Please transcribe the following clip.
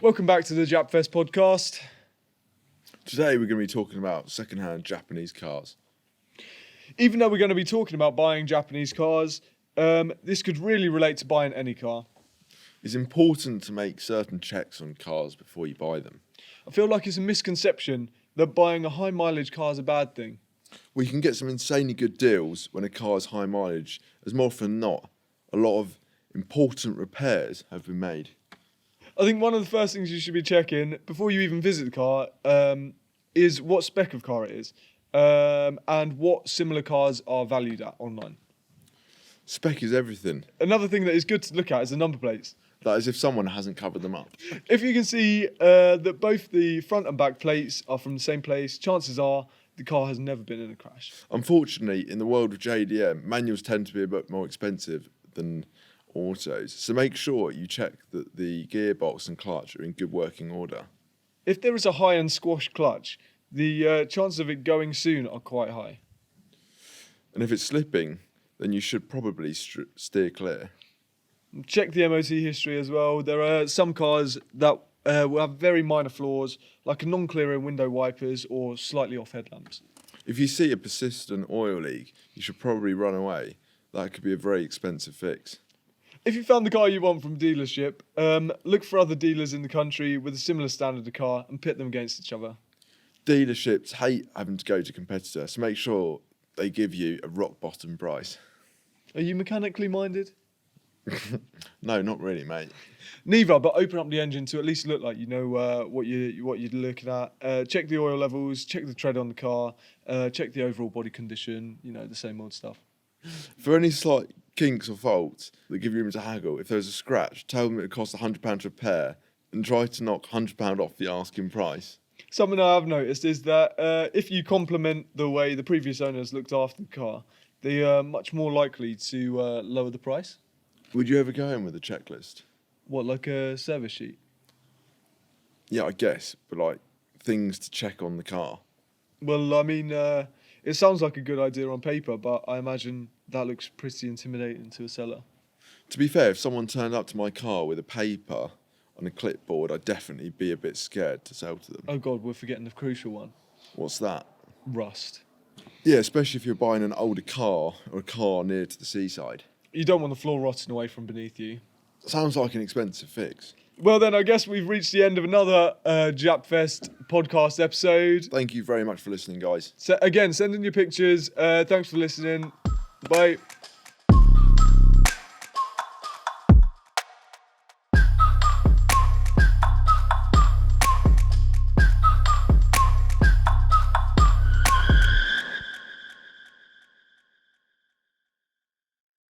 Welcome back to the Japfest podcast. Today we're going to be talking about second-hand Japanese cars. Even though we're going to be talking about buying Japanese cars, this could really relate to buying any car. It's important to make certain checks on cars before you buy them. I feel like it's a misconception that buying a high mileage car is a bad thing. We can get some insanely good deals when a car is high mileage, as more often than not, a lot of important repairs have been made. I think one of the first things you should be checking before you even visit the car is what spec of car it is and what similar cars are valued at online. Spec is everything. Another thing that is good to look at is the number plates. That is if someone hasn't covered them up. If you can see that both the front and back plates are from the same place, chances are the car has never been in a crash. Unfortunately, in the world of JDM, manuals tend to be a bit more expensive than autos, so make sure you check that the gearbox and clutch are in good working order. If there is a high-end squash clutch, the chances of it going soon are quite high. And if it's slipping, then you should probably steer clear. Check the MOT history as well. There are some cars that will have very minor flaws, like a non-clearing window wipers or slightly off headlamps. If you see a persistent oil leak, you should probably run away. That could be a very expensive fix. If you found the car you want from a dealership, look for other dealers in the country with a similar standard of car and pit them against each other. Dealerships hate having to go to competitors, so make sure they give you a rock bottom price. Are you mechanically minded? No, not really, mate. Neither, but open up the engine to at least look like you know what you're looking at. Check the oil levels, check the tread on the car, check the overall body condition, the same old stuff. For any slight kinks or faults that give you room to haggle, if there's a scratch, tell them it costs £100 to repair and try to knock £100 off the asking price. Something I have noticed is that if you compliment the way the previous owners looked after the car, they are much more likely to lower the price. Would you ever go in with a checklist? What, like a service sheet? Yeah, I guess, but like things to check on the car. Well, I mean, it sounds like a good idea on paper, but I imagine that looks pretty intimidating to a seller. To be fair, if someone turned up to my car with a paper on a clipboard, I'd definitely be a bit scared to sell to them. Oh God, we're forgetting the crucial one. What's that? Rust. Yeah, especially if you're buying an older car or a car near to the seaside. You don't want the floor rotting away from beneath you. Sounds like an expensive fix. Well then, I guess we've reached the end of another Japfest podcast episode. Thank you very much for listening, guys. So again, send in your pictures. Thanks for listening. Bye.